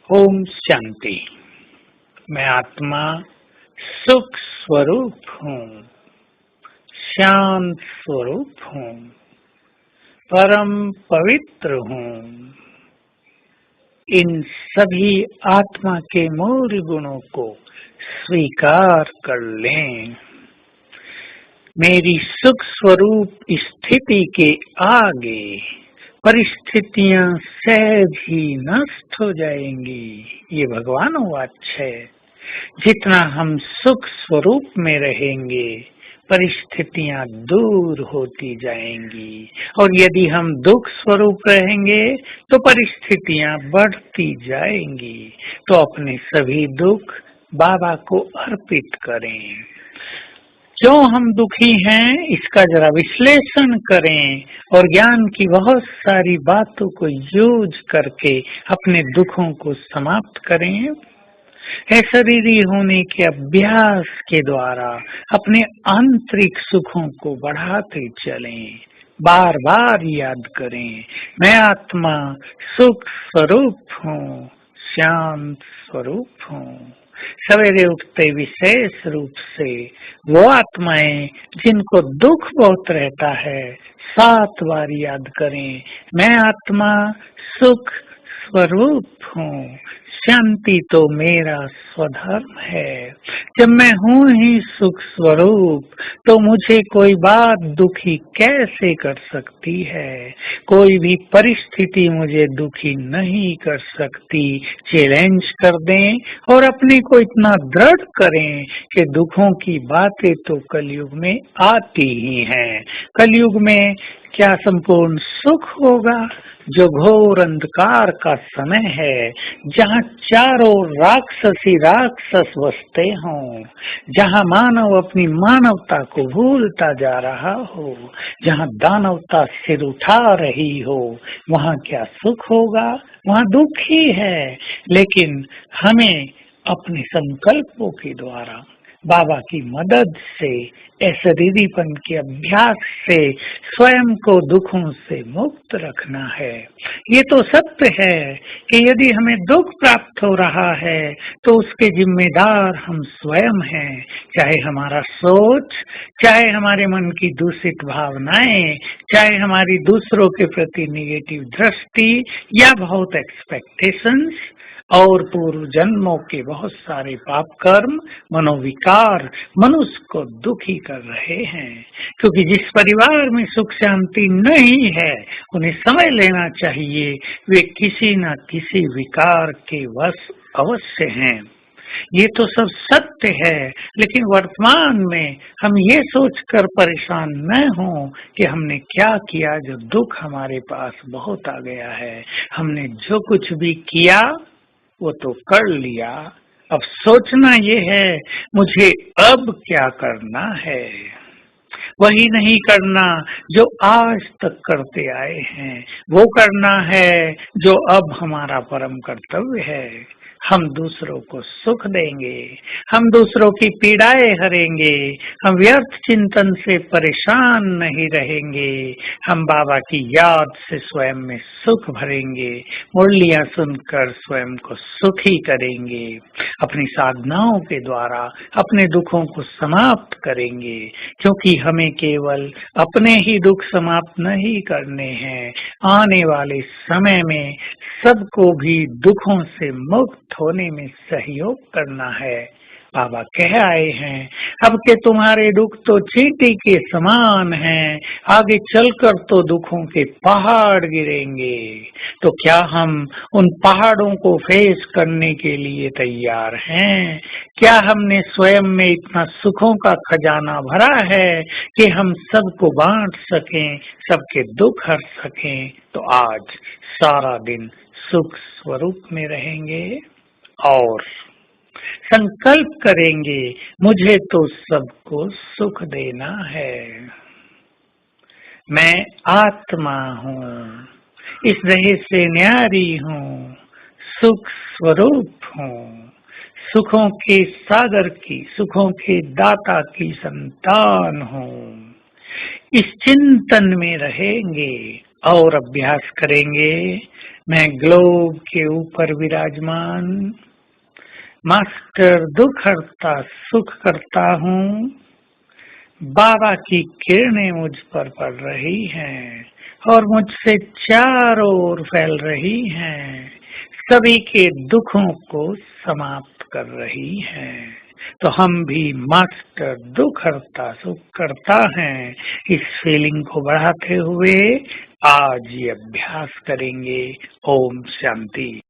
ओम शांति। मैं आत्मा सुख स्वरूप हूँ, शांत स्वरूप हूँ, परम पवित्र हूँ। इन सभी आत्मा के मूल गुणों को स्वीकार कर लें। मेरी सुख स्वरूप स्थिति के आगे परिस्थितियां सहज ही नष्ट हो जाएंगी। ये भगवान वाच है। जितना हम सुख स्वरूप में रहेंगे, परिस्थितियां दूर होती जाएंगी, और यदि हम दुख स्वरूप रहेंगे तो परिस्थितियां बढ़ती जाएंगी। तो अपने सभी दुख बाबा को अर्पित करें। क्यों हम दुखी हैं, इसका जरा विश्लेषण करें और ज्ञान की बहुत सारी बातों को यूज करके अपने दुखों को समाप्त करें। शरीरी होने के अभ्यास के द्वारा अपने आंतरिक सुखों को बढ़ाते चलें। बार बार याद करें, मैं आत्मा सुख स्वरूप हूँ, शांत स्वरूप हूँ। सवेरे उठते विशेष रूप से वो आत्माएं जिनको दुख बहुत रहता है 7 बार याद करें, मैं आत्मा सुख स्वरूप हूँ, शांति तो मेरा स्वधर्म है। जब मैं हूँ ही सुख स्वरूप, तो मुझे कोई बात दुखी कैसे कर सकती है। कोई भी परिस्थिति मुझे दुखी नहीं कर सकती। चैलेंज कर दें और अपने को इतना दृढ़ करें कि दुखों की बातें तो कलयुग में आती ही हैं। कलयुग में क्या संपूर्ण सुख होगा? जो घोर अंधकार का समय है, जहाँ चारों राक्षसी राक्षस बसते हों, जहाँ मानव अपनी मानवता को भूलता जा रहा हो, जहाँ दानवता सिर उठा रही हो, वहाँ क्या सुख होगा? वहाँ दुख ही है। लेकिन हमें अपने संकल्पों के द्वारा बाबा की मदद से, शरीरीपन के अभ्यास से स्वयं को दुखों से मुक्त रखना है। ये तो सत्य है कि यदि हमें दुख प्राप्त हो रहा है तो उसके जिम्मेदार हम स्वयं हैं। चाहे हमारा सोच, चाहे हमारे मन की दूषित भावनाएं, चाहे हमारी दूसरों के प्रति निगेटिव दृष्टि या बहुत एक्सपेक्टेशंस और पूर्व जन्मों के बहुत सारे पाप कर्म, मनोविकार मनुष्य को दुखी कर रहे हैं। क्योंकि जिस परिवार में सुख शांति नहीं है, उन्हें समझ लेना चाहिए वे किसी न किसी विकार के वश अवश्य हैं। ये तो सब सत्य है। लेकिन वर्तमान में हम ये सोचकर परेशान न हों कि हमने क्या किया जो दुख हमारे पास बहुत आ गया है। हमने जो कुछ भी किया वो तो कर लिया। अब सोचना ये है मुझे अब क्या करना है। वही नहीं करना जो आज तक करते आए हैं, वो करना है जो अब हमारा परम कर्तव्य है। हम दूसरों को सुख देंगे, हम दूसरों की पीड़ाएं हरेंगे, हम व्यर्थ चिंतन से परेशान नहीं रहेंगे, हम बाबा की याद से स्वयं में सुख भरेंगे, मुरलियां सुनकर स्वयं को सुखी करेंगे, अपनी साधनाओं के द्वारा अपने दुखों को समाप्त करेंगे। क्योंकि हमें केवल अपने ही दुख समाप्त नहीं करने हैं, आने वाले समय में सबको भी दुखों से मुक्त होने में सहयोग करना है। बाबा कह आए हैं, अब के तुम्हारे दुख तो चींटी के समान हैं, आगे चलकर तो दुखों के पहाड़ गिरेंगे। तो क्या हम उन पहाड़ों को फेस करने के लिए तैयार हैं? क्या हमने स्वयं में इतना सुखों का खजाना भरा है कि हम सबको बांट सकें, सबके दुख हर सकें? तो आज सारा दिन सुख स्वरूप में रहेंगे और संकल्प करेंगे, मुझे तो सबको सुख देना है। मैं आत्मा हूँ, इस देह से न्यारी हूँ, सुख स्वरूप हूँ, सुखों के सागर की, सुखों के दाता की संतान हूँ। इस चिंतन में रहेंगे और अभ्यास करेंगे। मैं ग्लोब के ऊपर विराजमान मास्टर दुख हरता सुख करता हूँ। बाबा की किरणें मुझ पर पड़ रही हैं और मुझसे चारों ओर फैल रही हैं, सभी के दुखों को समाप्त कर रही हैं। तो हम भी मास्टर दुख हरता सुख करता हैं, इस फीलिंग को बढ़ाते हुए आज ये अभ्यास करेंगे। ओम शांति।